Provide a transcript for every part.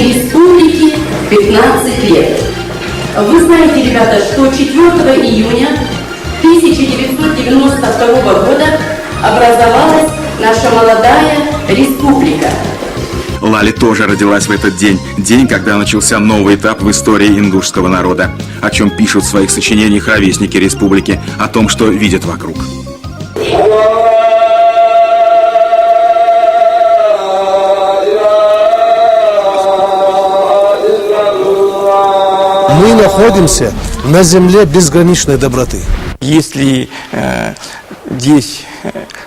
республике 15 лет. Вы знаете, ребята, что 4 июня 1992 года образовалась наша молодая республика. Лали тоже родилась в этот день. День, когда начался новый этап в истории ингушского народа. О чем пишут в своих сочинениях ровесники республики. О том, что видят вокруг. Мы находимся на земле безграничной доброты. Если здесь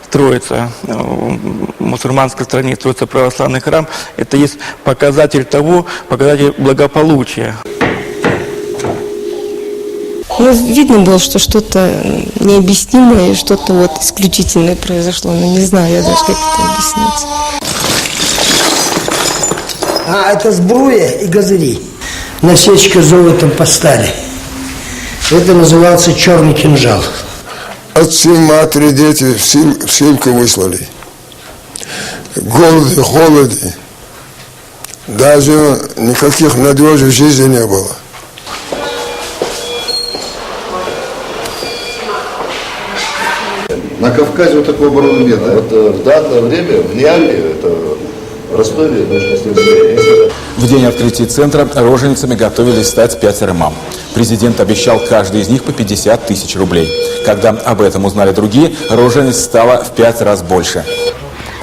строится, в мусульманской стране строится православный храм, это есть показатель благополучия. Ну, видно было, что что-то необъяснимое, что-то вот исключительное произошло. Но не знаю я даже, как это объяснить. Это сбруя и газыри. Насечка золотом по стали. Это назывался черный кинжал. Отцы, матери, дети в ссылку выслали. В голоде, холоде. Даже никаких надежд в жизни не было. На Кавказе вот такого обороны нет. Вот в данное время в Ниаме, это в Ростове, нужно следовать. В день открытия центра роженицами готовились стать 5 мам. Президент обещал каждой из них по 50 тысяч рублей. Когда об этом узнали другие, рожениц стало в 5 раз больше.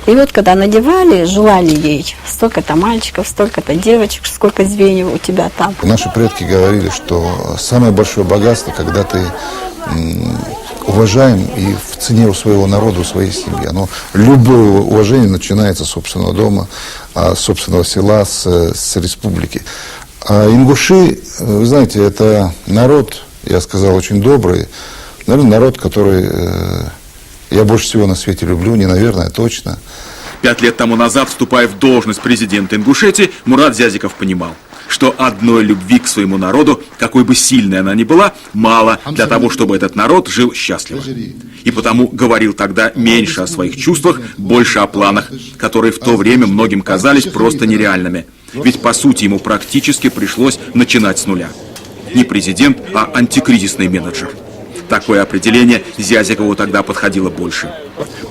И вот когда надевали, желали ей столько-то мальчиков, столько-то девочек, сколько звеньев у тебя там. Наши предки говорили, что самое большое богатство, когда ты уважаем и в цене у своего народа, у своей семьи. Любое уважение начинается с собственного дома, с собственного села, с республики. А ингуши, вы знаете, это народ, я сказал, очень добрый. Наверное, народ, который я больше всего на свете люблю, не наверное, а точно. 5 лет тому назад, вступая в должность президента Ингушетии, Мурат Зязиков понимал, что одной любви к своему народу, какой бы сильной она ни была, мало для того, чтобы этот народ жил счастливо. И потому говорил тогда меньше о своих чувствах, больше о планах, которые в то время многим казались просто нереальными. Ведь, по сути, ему практически пришлось начинать с нуля. Не президент, а антикризисный менеджер. Такое определение Зязикову тогда подходило больше.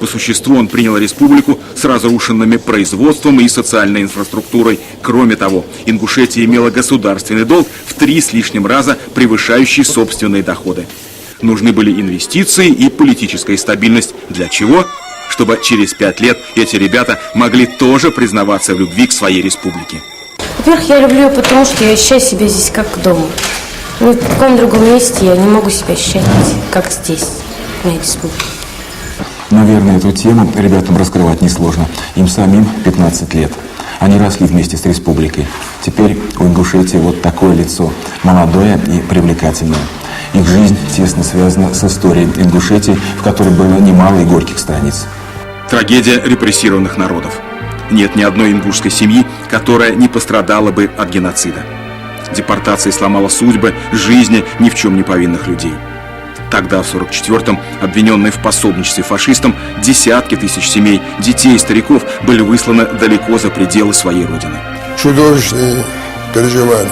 По существу он принял республику с разрушенными производством и социальной инфраструктурой. Кроме того, Ингушетия имела государственный долг в 3 с лишним раза превышающий собственные доходы. Нужны были инвестиции и политическая стабильность. Для чего? Чтобы через 5 лет эти ребята могли тоже признаваться в любви к своей республике. Во-первых, я люблю ее, потому что я ощущаю себя здесь как дома. Ни в каком другом месте я не могу себя ощущать, как здесь, в моей республике. Наверное, эту тему ребятам раскрывать несложно. Им самим 15 лет. Они росли вместе с республикой. Теперь у Ингушетии вот такое лицо, молодое и привлекательное. Их жизнь тесно связана с историей Ингушетии, в которой было немало и горьких страниц. Трагедия репрессированных народов. Нет ни одной ингушской семьи, которая не пострадала бы от геноцида. Депортация сломала судьбы, жизни ни в чем не повинных людей. Тогда, в 1944-м, обвиненные в пособничестве фашистам, десятки тысяч семей, детей и стариков были высланы далеко за пределы своей родины. Чудовищные переживания.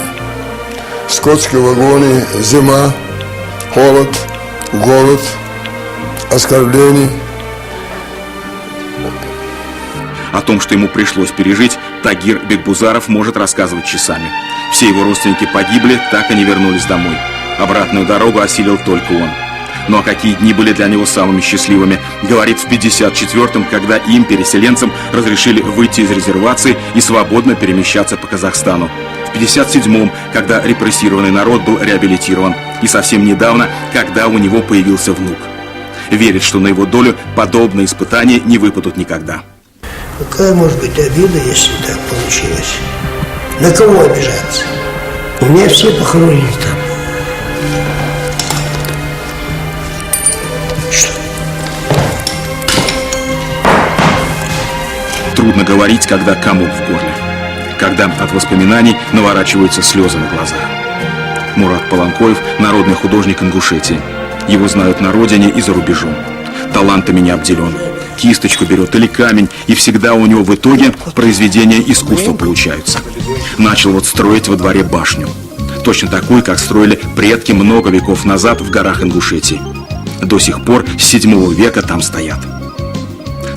Скотские вагоны, зима, холод, голод, оскорбления. О том, что ему пришлось пережить, Тагир Бекбузаров может рассказывать часами. Все его родственники погибли, так и не вернулись домой. Обратную дорогу осилил только он. Ну а какие дни были для него самыми счастливыми, говорит в 1954-м, когда им, переселенцам, разрешили выйти из резервации и свободно перемещаться по Казахстану. В 1957-м, когда репрессированный народ был реабилитирован. И совсем недавно, когда у него появился внук. Верит, что на его долю подобные испытания не выпадут никогда. Какая может быть обида, если так получилось? На кого обижаться? У меня все похоронены там. Что? Трудно говорить, когда комок в горле. Когда от воспоминаний наворачиваются слезы на глазах. Мурат Полонкоев – народный художник Ингушетии. Его знают на родине и за рубежом. Талантами не обделен. К кисточку берет или камень, и всегда у него в итоге произведения искусства получаются. Начал вот строить во дворе башню. Точно такую, как строили предки много веков назад в горах Ингушетии. До сих пор с 7 века там стоят.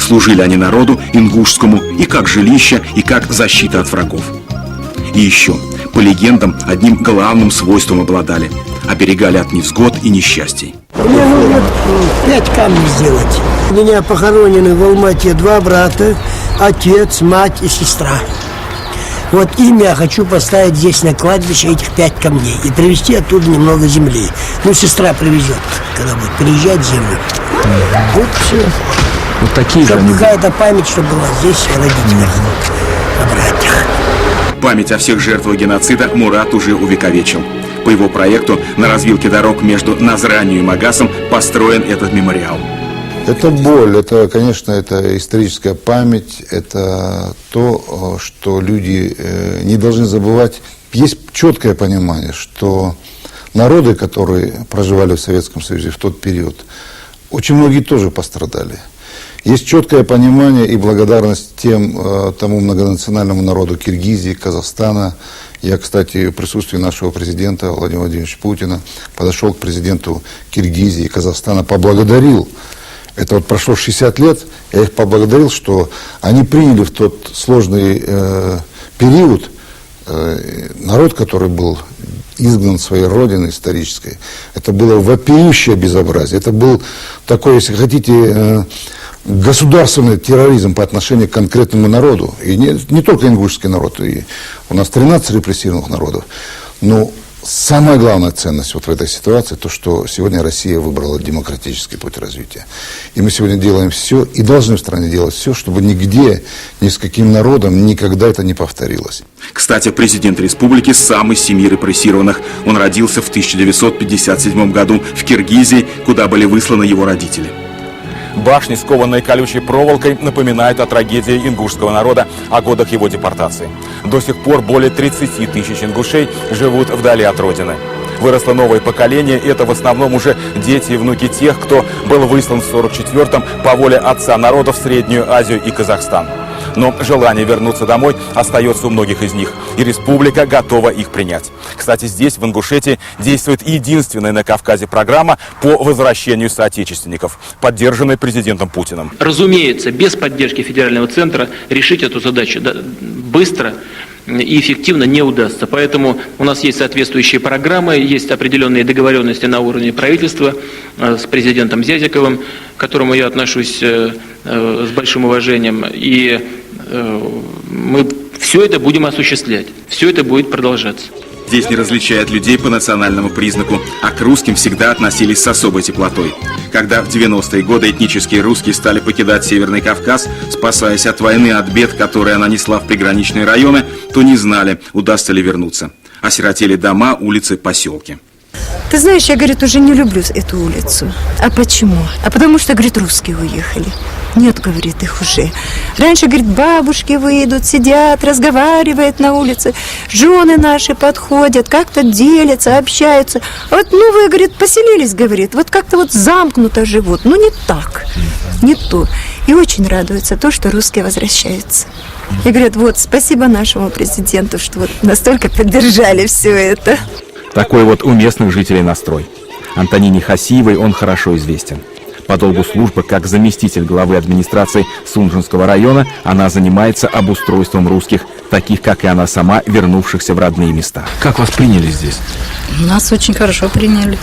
Служили они народу ингушскому и как жилище, и как защита от врагов. И еще, по легендам, одним главным свойством обладали – оберегали от невзгод и несчастий. Мне нужно 5 камней сделать. У меня похоронены в Алмате 2 брата, отец, мать и сестра. Вот им я хочу поставить здесь на кладбище этих 5 камней и привезти оттуда немного земли. Ну, сестра привезет, когда будет приезжать землю. Вот все. Вот такие же чтобы какая-то память, чтобы была здесь о родителях, о братьях. Память о всех жертвах геноцида Мурат уже увековечил. По его проекту на развилке дорог между Назранью и Магасом построен этот мемориал. Это боль, это, конечно, это историческая память, это то, что люди не должны забывать. Есть четкое понимание, что народы, которые проживали в Советском Союзе в тот период, очень многие тоже пострадали. Есть четкое понимание и благодарность тому многонациональному народу Киргизии, Казахстана. Я, кстати, в присутствии нашего президента Владимира Владимировича Путина подошел к президенту Киргизии и Казахстана, поблагодарил. Это вот прошло 60 лет, я их поблагодарил, что они приняли в тот сложный период народ, который был изгнан своей родины исторической. Это было вопиющее безобразие. Это был такой, если хотите, государственный терроризм по отношению к конкретному народу. И не только ингушский народ, и у нас 13 репрессированных народов. Но самая главная ценность вот в этой ситуации, то, что сегодня Россия выбрала демократический путь развития. И мы сегодня делаем все, и должны в стране делать все, чтобы нигде, ни с каким народом никогда это не повторилось. Кстати, президент республики сам из семьи репрессированных. Он родился в 1957 году в Киргизии, куда были высланы его родители. Башни, скованные колючей проволокой, напоминают о трагедии ингушского народа, о годах его депортации. До сих пор более 30 тысяч ингушей живут вдали от родины. Выросло новое поколение, и это в основном уже дети и внуки тех, кто был выслан в 1944-м по воле отца народа в Среднюю Азию и Казахстан. Но желание вернуться домой остается у многих из них, и республика готова их принять. Кстати, здесь, в Ингушетии, действует единственная на Кавказе программа по возвращению соотечественников, поддержанная президентом Путиным. Разумеется, без поддержки федерального центра решить эту задачу быстро и эффективно не удастся. Поэтому у нас есть соответствующие программы, есть определенные договоренности на уровне правительства с президентом Зязиковым, к которому я отношусь с большим уважением. И мы все это будем осуществлять, все это будет продолжаться. Здесь не различают людей по национальному признаку, а к русским всегда относились с особой теплотой. Когда в 90-е годы этнические русские стали покидать Северный Кавказ, спасаясь от войны, от бед, которые она несла в приграничные районы, то не знали, удастся ли вернуться. Осиротели дома, улицы, поселки. Ты знаешь, я, говорит, уже не люблю эту улицу. А почему? А потому что, говорит, русские уехали. Нет, говорит, их уже. Раньше, говорит, бабушки выйдут, сидят, разговаривают на улице. Жены наши подходят, как-то делятся, общаются. А вот новые, говорит, поселились, говорит, вот как-то вот замкнуто живут. Ну, не так, не то. И очень радуется то, что русские возвращаются. И говорят, вот, спасибо нашему президенту, что вот настолько поддержали все это. Такой вот у местных жителей настрой. Антонине Хасиевой он хорошо известен. По долгу службы как заместитель главы администрации Сунжинского района она занимается обустройством русских, таких, как и она сама, вернувшихся в родные места. Как вас приняли здесь? Нас очень хорошо приняли.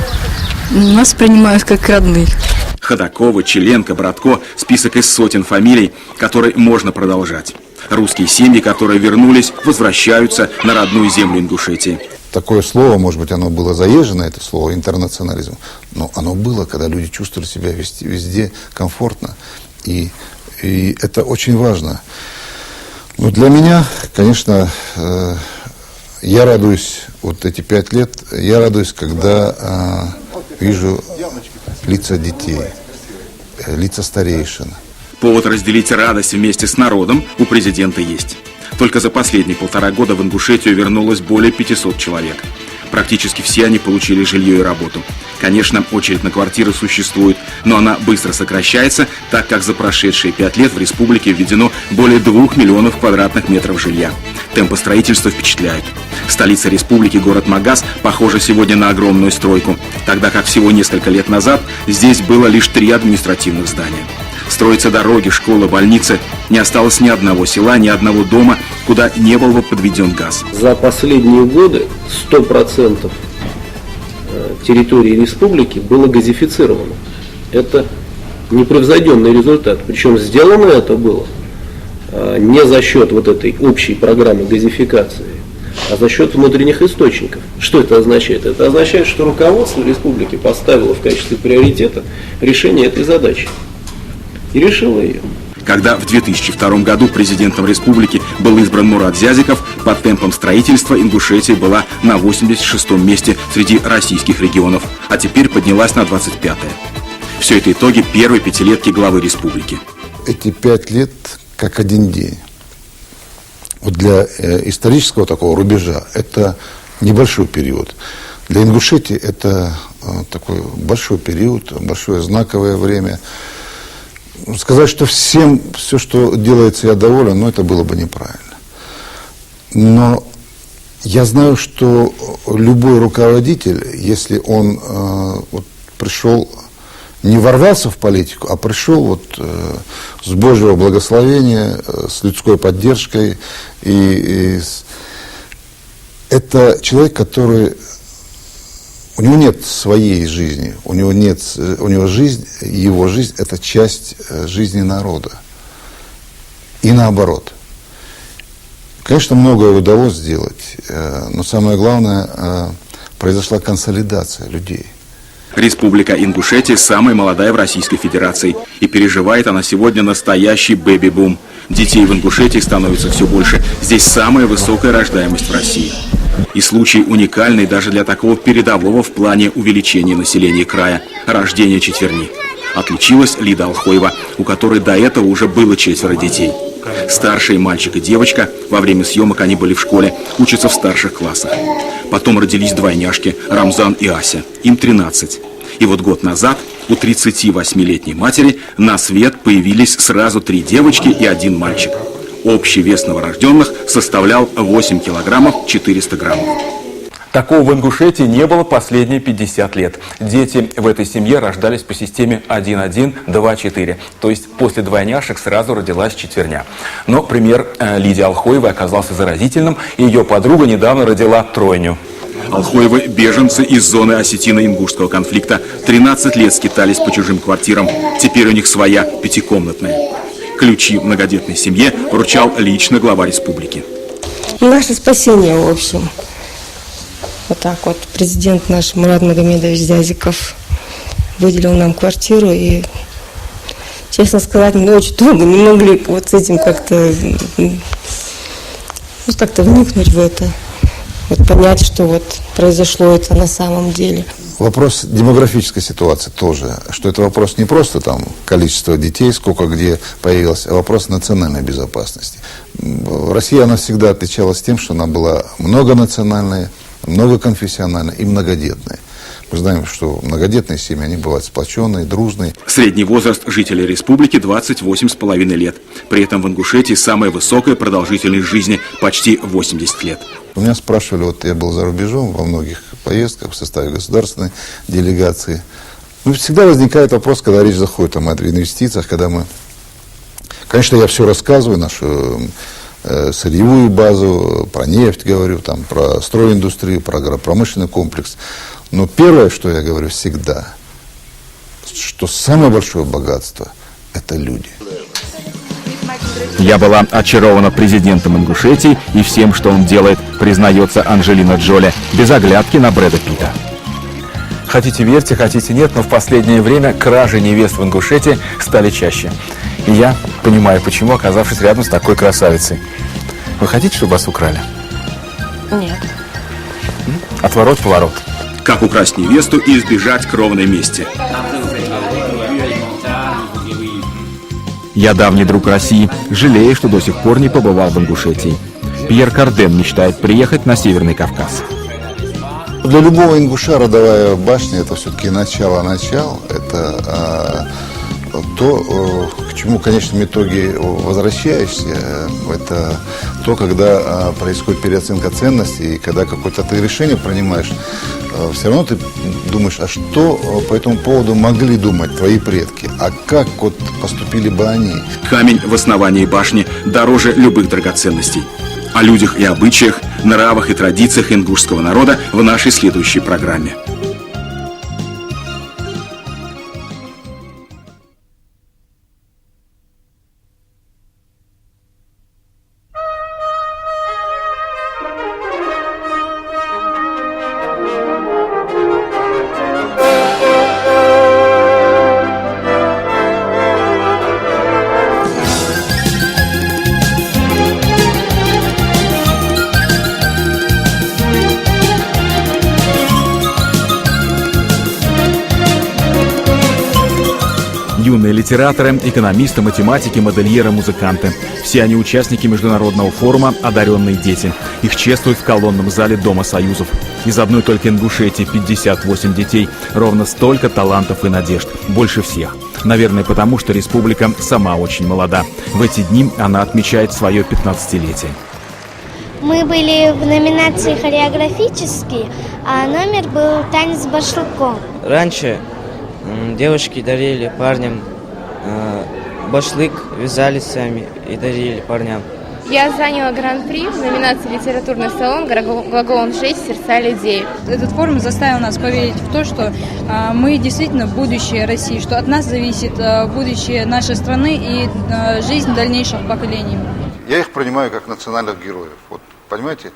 Нас принимают как родных. Ходакова, Челенко, Братко – список из сотен фамилий, который можно продолжать. Русские семьи, которые вернулись, возвращаются на родную землю Ингушетии. Такое слово, может быть, оно было заезжено, это слово интернационализм, но оно было, когда люди чувствовали себя везде комфортно. И это очень важно. Но для меня, конечно, я радуюсь, вот эти 5 лет, я радуюсь, когда вижу лица детей, лица старейшин. Повод разделить радость вместе с народом у президента есть. Только за последние 1,5 года в Ингушетию вернулось более 500 человек. Практически все они получили жилье и работу. Конечно, очередь на квартиры существует, но она быстро сокращается, так как за прошедшие 5 лет в республике введено более 2 миллионов квадратных метров жилья. Темпы строительства впечатляют. Столица республики, город Магаз, похожа сегодня на огромную стройку, тогда как всего несколько лет назад здесь было лишь 3 административных здания. Строятся дороги, школы, больницы. Не осталось ни одного села, ни одного дома, куда не был бы подведен газ. За последние годы 100% территории республики было газифицировано. Это непревзойденный результат. Причем сделано это было не за счет вот этой общей программы газификации, а за счет внутренних источников. Что это означает? Это означает, что руководство республики поставило в качестве приоритета решение этой задачи. И решило ее. Когда в 2002 году президентом республики был избран Мурат Зязиков, по темпам строительства Ингушетия была на 86-м месте среди российских регионов, а теперь поднялась на 25-е. Все это итоги первой пятилетки главы республики. Эти 5 лет как один день. Вот для исторического такого рубежа это небольшой период. Для Ингушетии это такой большой период, большое знаковое время. Сказать, что всем все, что делается, я доволен, но это было бы неправильно. Но я знаю, что любой руководитель, если он вот пришел, не ворвался в политику, а пришел вот с Божьего благословения, с людской поддержкой, это человек, который... У него нет своей жизни, у него жизнь, его жизнь – это часть жизни народа. И наоборот. Конечно, многое удалось сделать, но самое главное, произошла консолидация людей. Республика Ингушетия самая молодая в Российской Федерации, и переживает она сегодня настоящий бэби-бум. Детей в Ингушетии становится все больше. Здесь самая высокая рождаемость в России. И случай уникальный даже для такого передового в плане увеличения населения края – рождения четверни. Отличилась Лида Алхоева, у которой до этого уже было 4 детей. Старший мальчик и девочка, во время съемок они были в школе, учатся в старших классах. Потом родились двойняшки Рамзан и Ася, им 13. И вот год назад у 38-летней матери на свет появились сразу 3 девочки и 1 мальчик. Общий вес новорожденных составлял 8 килограммов 400 граммов. Такого в Ингушетии не было последние 50 лет. Дети в этой семье рождались по системе 1-1-2-4. То есть после двойняшек сразу родилась четверня. Но пример Лидии Алхоевой оказался заразительным, и ее подруга недавно родила тройню. Алхоевы – беженцы из зоны осетино-ингушского конфликта. 13 лет скитались по чужим квартирам. Теперь у них своя 5-комнатная. Ключи в многодетной семье вручал лично глава республики. Наше спасение, в общем. Вот так вот президент наш Мурат Магомедович Зязиков выделил нам квартиру. И, честно сказать, мы очень долго не могли вот с этим как-то вникнуть в это. Вот понять, что вот произошло это на самом деле. Вопрос демографической ситуации тоже, что это вопрос не просто там количество детей, сколько где появилось, а вопрос национальной безопасности. Россия, она всегда отличалась тем, что она была многонациональной, многоконфессиональной и многодетной. Мы знаем, что многодетные семьи, они бывают сплоченные, дружные. Средний возраст жителей республики 28,5 лет. При этом в Ингушетии самая высокая продолжительность жизни – почти 80 лет. У меня спрашивали, вот я был за рубежом во многих поездках в составе государственной делегации. Ну, всегда возникает вопрос, когда речь заходит о инвестициях, когда мы... Конечно, я все рассказываю, нашу сырьевую базу, про нефть говорю, там, про стройиндустрию, про агропромышленный комплекс. Но первое, что я говорю всегда, что самое большое богатство – это люди. Я была очарована президентом Ингушетии и всем, что он делает, признается Анджелина Джоли, без оглядки на Брэда Питта. Хотите верьте, хотите нет, но в последнее время кражи невест в Ингушетии стали чаще. И я понимаю, почему, оказавшись рядом с такой красавицей. Вы хотите, чтобы вас украли? Нет. Отворот-поворот. Как украсть невесту и избежать кровной мести. Я давний друг России, жалею, что до сих пор не побывал в Ингушетии. Пьер Карден мечтает приехать на Северный Кавказ. Для любого ингуша родовая башня — это все-таки начало. Это то, к чему в конечном итоге возвращаешься. Это то, когда происходит переоценка ценностей, и когда какое-то ты решение принимаешь, все равно ты думаешь, а что по этому поводу могли думать твои предки, а как вот поступили бы они. Камень в основании башни дороже любых драгоценностей. О людях и обычаях, нравах и традициях ингушского народа в нашей следующей программе. Юные литераторы, экономисты, математики, модельеры, музыканты. Все они участники международного форума «Одаренные дети». Их чествуют в колонном зале Дома Союзов. Из одной только Ингушетии 58 детей. Ровно столько талантов и надежд. Больше всех. Наверное, потому что республика сама очень молода. В эти дни она отмечает свое 15-летие. Мы были в номинации «Хореографический», а номер был «Танец с башлыком». Раньше девушки дарили парням башлык, вязали сами и дарили парням. Я заняла гран-при в номинации «Литературный салон» глаголом 6 «Сердца людей». Этот форум заставил нас поверить в то, что мы действительно будущее России, что от нас зависит будущее нашей страны и жизнь дальнейших поколений. Я их принимаю как национальных героев. Вот, понимаете,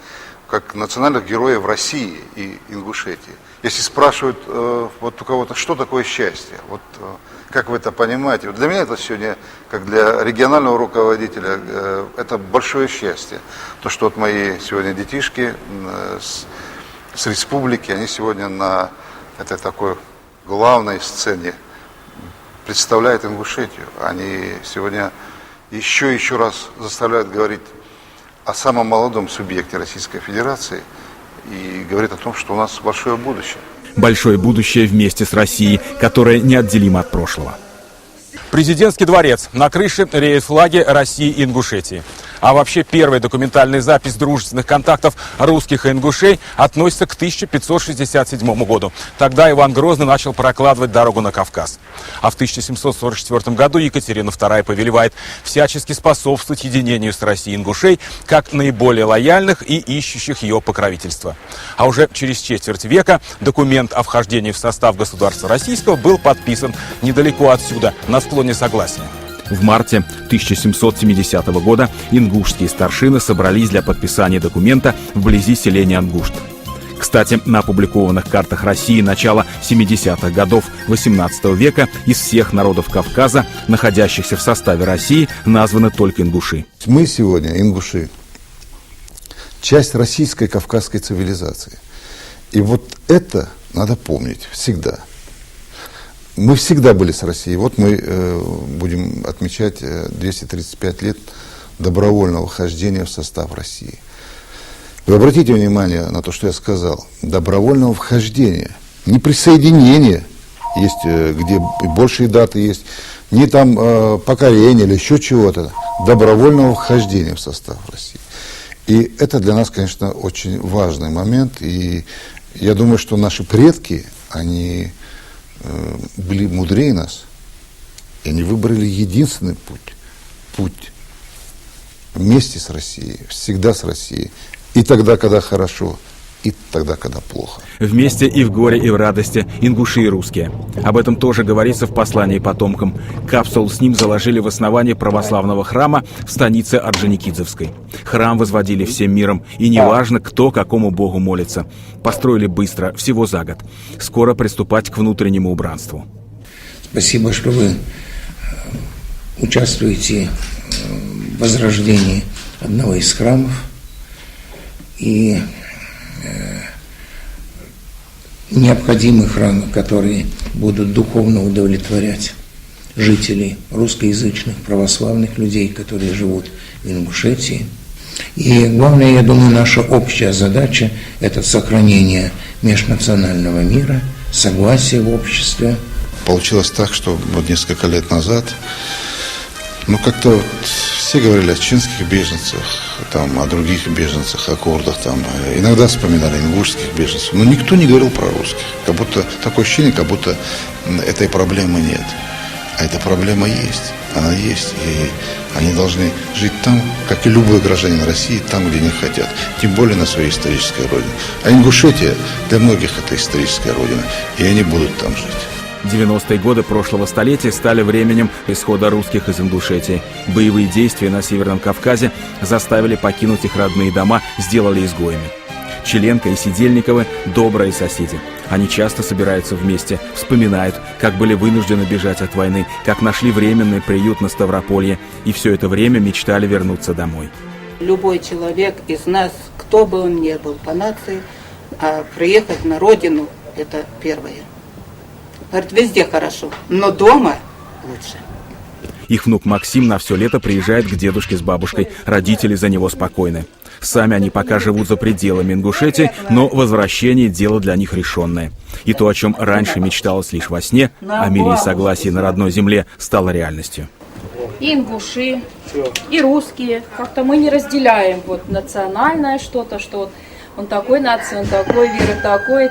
как национальных героев России и Ингушетии. Если спрашивают вот у кого-то, что такое счастье, вот как вы это понимаете, вот для меня это сегодня, как для регионального руководителя, это большое счастье. То, что вот мои сегодня детишки с республики, они сегодня на этой такой главной сцене представляют Ингушетию. Они сегодня еще раз заставляют говорить о самом молодом субъекте Российской Федерации и говорит о том, что у нас большое будущее. Большое будущее вместе с Россией, которое неотделимо от прошлого. Президентский дворец. На крыше реют флаги России и Ингушетии. А вообще первая документальная запись дружественных контактов русских и ингушей относится к 1567 году. Тогда Иван Грозный начал прокладывать дорогу на Кавказ. А в 1744 году Екатерина II повелевает всячески способствовать единению с Россией ингушей как наиболее лояльных и ищущих ее покровительства. А уже через четверть века документ о вхождении в состав государства российского был подписан недалеко отсюда, на склоне Согласия. В марте 1770 года ингушские старшины собрались для подписания документа вблизи селения Ангушт. Кстати, на опубликованных картах России начала 70-х годов XVIII века из всех народов Кавказа, находящихся в составе России, названы только ингуши. Мы сегодня, ингуши, часть российской кавказской цивилизации. И вот это надо помнить всегда. Мы всегда были с Россией. Вот мы будем отмечать 235 лет добровольного вхождения в состав России. Вы обратите внимание на то, что я сказал. Добровольного вхождения. Не присоединения. Есть, где большие даты есть. Не там покорение или еще чего-то. Добровольного вхождения в состав России. И это для нас, конечно, очень важный момент. И я думаю, что наши предки, они были мудрее нас, и они выбрали единственный путь вместе с Россией, всегда с Россией, и тогда, когда хорошо, и тогда, когда плохо. Вместе и в горе, и в радости ингуши и русские. Об этом тоже говорится в послании потомкам. Капсулу с ним заложили в основании православного храма в станице Орджоникидзевской. Храм возводили всем миром, и неважно, кто какому богу молится. Построили быстро, всего за год. Скоро приступать к внутреннему убранству. Спасибо, что вы участвуете в возрождении одного из храмов. И необходимы храмы, которые будут духовно удовлетворять жителей русскоязычных православных людей, которые живут в Ингушетии. И главное, я думаю, наша общая задача – это сохранение межнационального мира, согласия в обществе. Получилось так, что вот несколько лет назад, как-то вот все говорили о чеченских беженцах, там, о других беженцах, о курдах, там, иногда вспоминали ингушских беженцев, но никто не говорил про русских. Как будто такое ощущение, как будто этой проблемы нет. А эта проблема есть, она есть, и они должны жить там, как и любой гражданин России, там, где они хотят, тем более на своей исторической родине. А Ингушетия для многих это историческая родина, и они будут там жить. 90-е годы прошлого столетия стали временем исхода русских из Ингушетии. Боевые действия на Северном Кавказе заставили покинуть их родные дома, сделали изгоями. Челенко и Сидельниковы – добрые соседи. Они часто собираются вместе, вспоминают, как были вынуждены бежать от войны, как нашли временный приют на Ставрополье, и все это время мечтали вернуться домой. Любой человек из нас, кто бы он ни был по нации, приехать на родину – это первое. Говорит, везде хорошо, но дома лучше. Их внук Максим на все лето приезжает к дедушке с бабушкой. Родители за него спокойны. Сами они пока живут за пределами Ингушетии, но возвращение – дело для них решенное. И то, о чем раньше мечталось лишь во сне, о мире и согласии на родной земле, стало реальностью. И ингуши, и русские. Как-то мы не разделяем вот национальное что-то, что он такой нации, он такой, веры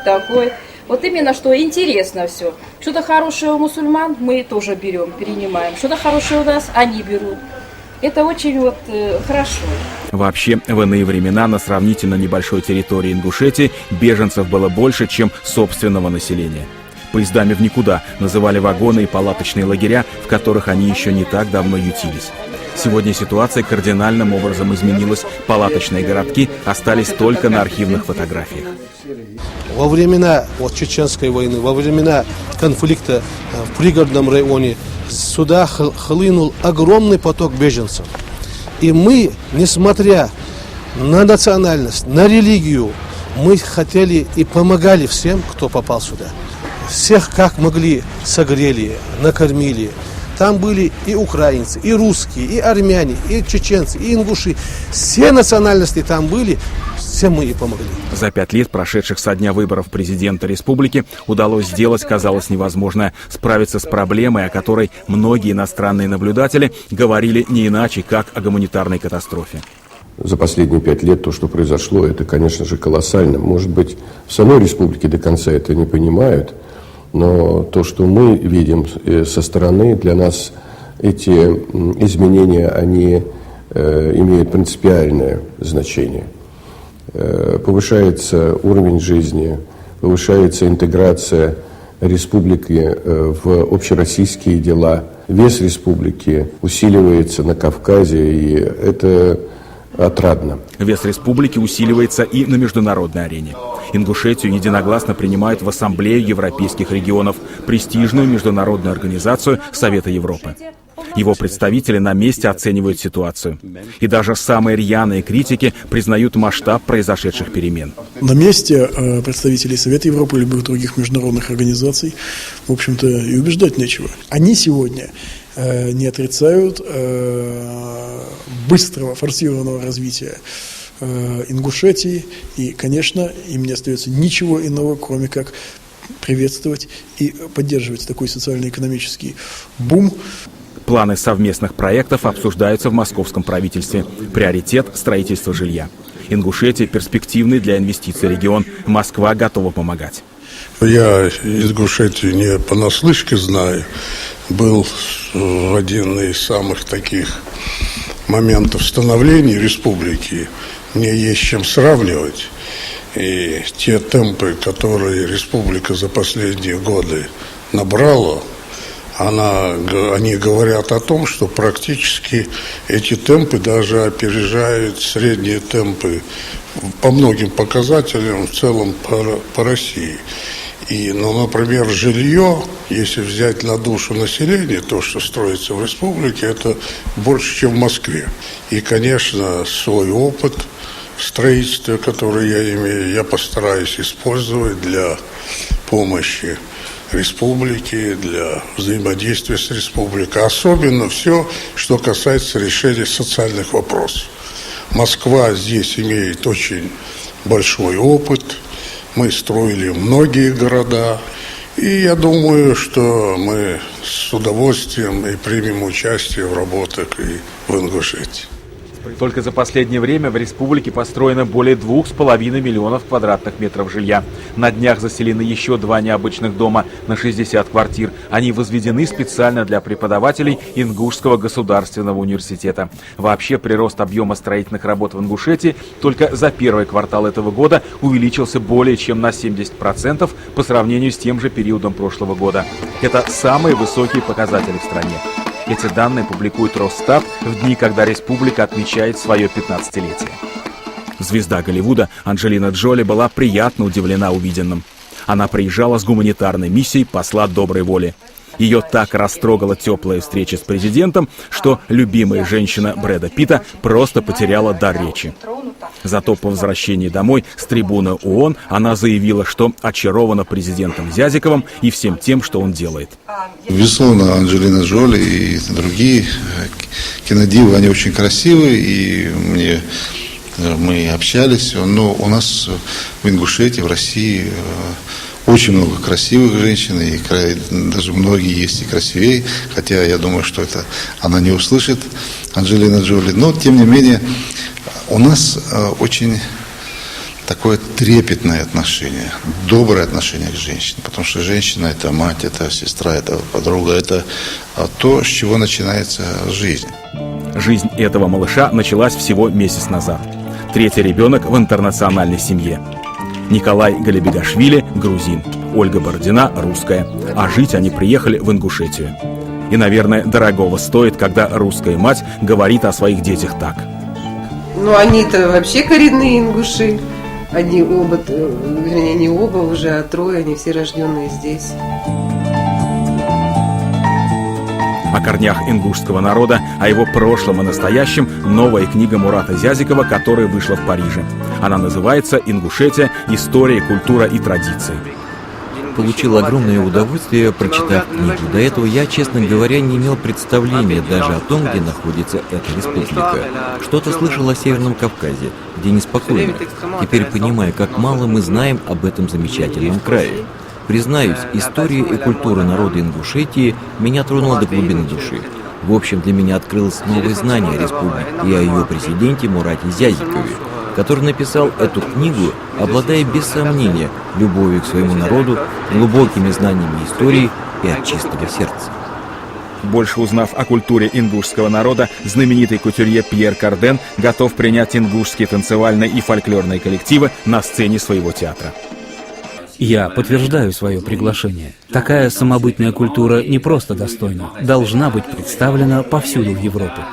такой. Вот именно, что интересно все. Что-то хорошее у мусульман мы тоже берем, перенимаем. Что-то хорошее у нас они берут. Это очень хорошо. Вообще, в иные времена на сравнительно небольшой территории Ингушетии беженцев было больше, чем собственного населения. Поездами в никуда называли вагоны и палаточные лагеря, в которых они еще не так давно ютились. Сегодня ситуация кардинальным образом изменилась. Палаточные городки остались только на архивных фотографиях. Во времена Чеченской войны, во времена конфликта в пригородном районе сюда хлынул огромный поток беженцев. И мы, несмотря на национальность, на религию, мы хотели и помогали всем, кто попал сюда. Всех как могли согрели, накормили. Там были и украинцы, и русские, и армяне, и чеченцы, и ингуши. Все национальности там были, всем мы и помогли. За 5 лет, прошедших со дня выборов президента республики, удалось сделать, казалось, невозможное – справиться с проблемой, о которой многие иностранные наблюдатели говорили не иначе, как о гуманитарной катастрофе. За последние 5 лет то, что произошло, это, конечно же, колоссально. Может быть, в самой республике до конца это не понимают, но то, что мы видим со стороны, для нас эти изменения, они имеют принципиальное значение. Повышается уровень жизни, повышается интеграция республики в общероссийские дела. Вес республики усиливается на Кавказе, и это отрадно. Вес республики усиливается и на международной арене. Ингушетию единогласно принимают в Ассамблею европейских регионов, престижную международную организацию Совета Европы. Его представители на месте оценивают ситуацию. И даже самые рьяные критики признают масштаб произошедших перемен. На месте представителей Совета Европы и любых других международных организаций, в общем-то, и убеждать нечего. Они сегодня не отрицают быстрого, форсированного развития Ингушетии. И, конечно, им не остается ничего иного, кроме как приветствовать и поддерживать такой социально-экономический бум. Планы совместных проектов обсуждаются в московском правительстве. Приоритет – строительство жилья. Ингушетия – перспективный для инвестиций регион. Москва готова помогать. Я Ингушетию не понаслышке знаю. Был в один из самых таких моментов становления республики. Мне есть чем сравнивать. И те темпы, которые республика за последние годы набрала, они говорят о том, что практически эти темпы даже опережают средние темпы по многим показателям в целом по России. И, например, жилье, если взять на душу населения, то, что строится в республике, это больше, чем в Москве. И, конечно, свой опыт в строительстве, который я имею, я постараюсь использовать для помощи республики, для взаимодействия с республикой. Особенно все, что касается решения социальных вопросов. Москва здесь имеет очень большой опыт. Мы строили многие города. И я думаю, что мы с удовольствием и примем участие в работах и в Ингушетии. Только за последнее время в республике построено более 2,5 миллионов квадратных метров жилья. На днях заселены еще 2 необычных дома на 60 квартир. Они возведены специально для преподавателей Ингушского государственного университета. Вообще прирост объема строительных работ в Ингушетии только за первый квартал этого года увеличился более чем на 70% по сравнению с тем же периодом прошлого года. Это самые высокие показатели в стране. Эти данные публикует Росстат в дни, когда республика отмечает свое 15-летие. Звезда Голливуда Анджелина Джоли была приятно удивлена увиденным. Она приезжала с гуманитарной миссией посла доброй воли. Ее так растрогала теплая встреча с президентом, что любимая женщина Брэда Питта просто потеряла дар речи. Зато по возвращении домой с трибуны ООН она заявила, что очарована президентом Зязиковым и всем тем, что он делает. Безусловно, Анджелина Джоли и другие кинодивы, они очень красивые, и мы общались. Но у нас в Ингушетии, в России очень много красивых женщин, и даже многие есть и красивее, хотя я думаю, что это она не услышит, Анджелина Джоли. Но, тем не менее, у нас очень такое трепетное отношение, доброе отношение к женщине, потому что женщина – это мать, это сестра, это подруга, это то, с чего начинается жизнь. Жизнь этого малыша началась всего месяц назад. 3-й ребенок в интернациональной семье. Николай Галибегашвили – грузин, Ольга Бородина – русская, а жить они приехали в Ингушетию. И, наверное, дорогого стоит, когда русская мать говорит о своих детях так. Ну, они-то вообще коренные ингуши. Они оба, вернее, не оба уже, а 3, они все рожденные здесь. О корнях ингушского народа, о его прошлом и настоящем новая книга Мурата Зязикова, которая вышла в Париже. Она называется «Ингушетия. История, культура и традиции». Получил огромное удовольствие, прочитав книгу. До этого я, честно говоря, не имел представления даже о том, где находится эта республика. Что-то слышал о Северном Кавказе, где неспокойно. Теперь понимаю, как мало мы знаем об этом замечательном крае. Признаюсь, история и культура народа Ингушетии меня тронула до глубины души. В общем, для меня открылось новое знание о республике и о ее президенте Мурате Зязикове, который написал эту книгу, обладая без сомнения любовью к своему народу, глубокими знаниями истории и от чистого сердца. Больше узнав о культуре ингушского народа, знаменитый кутюрье Пьер Карден готов принять ингушские танцевальные и фольклорные коллективы на сцене своего театра. Я подтверждаю свое приглашение. Такая самобытная культура не просто достойна, должна быть представлена повсюду в Европе.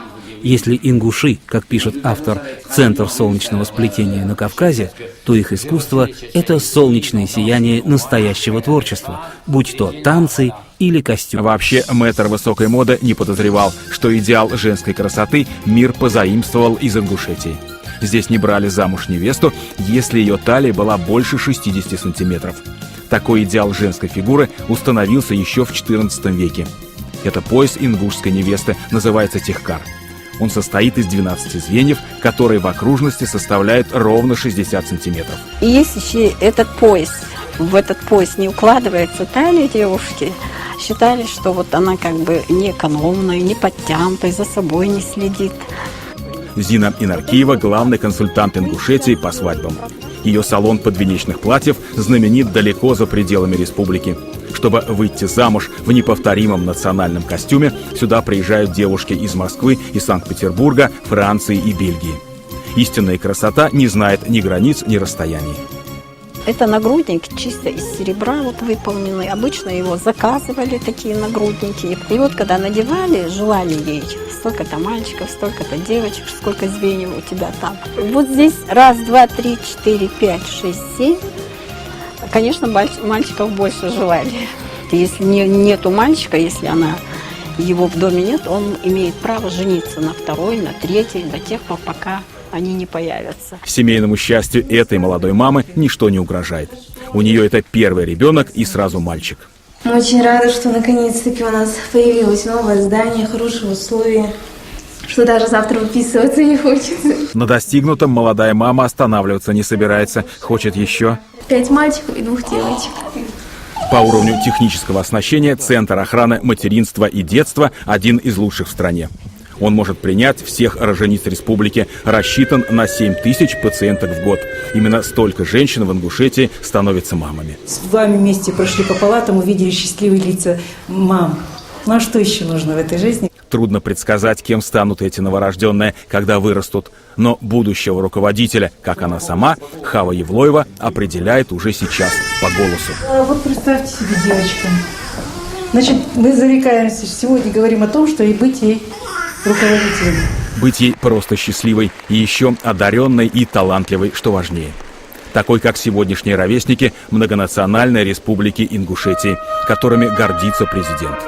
Если ингуши, как пишет автор, центр солнечного сплетения на Кавказе, то их искусство – это солнечное сияние настоящего творчества, будь то танцы или костюм. Вообще, мэтр высокой моды не подозревал, что идеал женской красоты мир позаимствовал из Ингушетии. Здесь не брали замуж невесту, если ее талия была больше 60 сантиметров. Такой идеал женской фигуры установился еще в XIV веке. Это пояс ингушской невесты, называется тихкар. Он состоит из 12 звеньев, которые в окружности составляют ровно 60 сантиметров. И есть еще этот пояс. В этот пояс не укладывается талия девушки. Считали, что вот она как бы не экономная, не подтянутая, за собой не следит. Зина Инаркиева – главный консультант Ингушетии по свадьбам. Ее салон подвенечных платьев знаменит далеко за пределами республики. Чтобы выйти замуж в неповторимом национальном костюме, сюда приезжают девушки из Москвы и Санкт-Петербурга, Франции и Бельгии. Истинная красота не знает ни границ, ни расстояний. Это нагрудник чисто из серебра вот выполненный. Обычно его заказывали, такие нагрудники. И вот когда надевали, желали ей столько-то мальчиков, столько-то девочек, сколько звеньев у тебя там. Вот здесь 1, 2, 3, 4, 5, 6, 7. Конечно, мальчиков больше желали. Если нету мальчика, если его в доме нет, он имеет право жениться на 2-й, на 3-й, до тех пор, пока они не появятся. Семейному счастью этой молодой мамы ничто не угрожает. У нее это первый ребенок и сразу мальчик. Мы очень рады, что наконец-таки у нас появилось новое здание, хорошие условия. что даже завтра выписываться не хочется. На достигнутом молодая мама останавливаться не собирается. Хочет еще. 5 мальчиков и 2 девочек. По уровню технического оснащения Центр охраны материнства и детства один из лучших в стране. Он может принять всех рожениц республики, рассчитан на 7 тысяч пациенток в год. Именно столько женщин в Ингушетии становятся мамами. С вами вместе прошли по палатам, увидели счастливые лица мам. Ну а что еще нужно в этой жизни? Трудно предсказать, кем станут эти новорожденные, когда вырастут. Но будущего руководителя, как она сама, Хава Евлоева, определяет уже сейчас по голосу. Вот представьте себе, девочка. Значит, мы зарекаемся, сегодня говорим о том, что и быть ей руководителем. Быть ей просто счастливой и еще одаренной и талантливой, что важнее. Такой, как сегодняшние ровесники многонациональной республики Ингушетии, которыми гордится президент.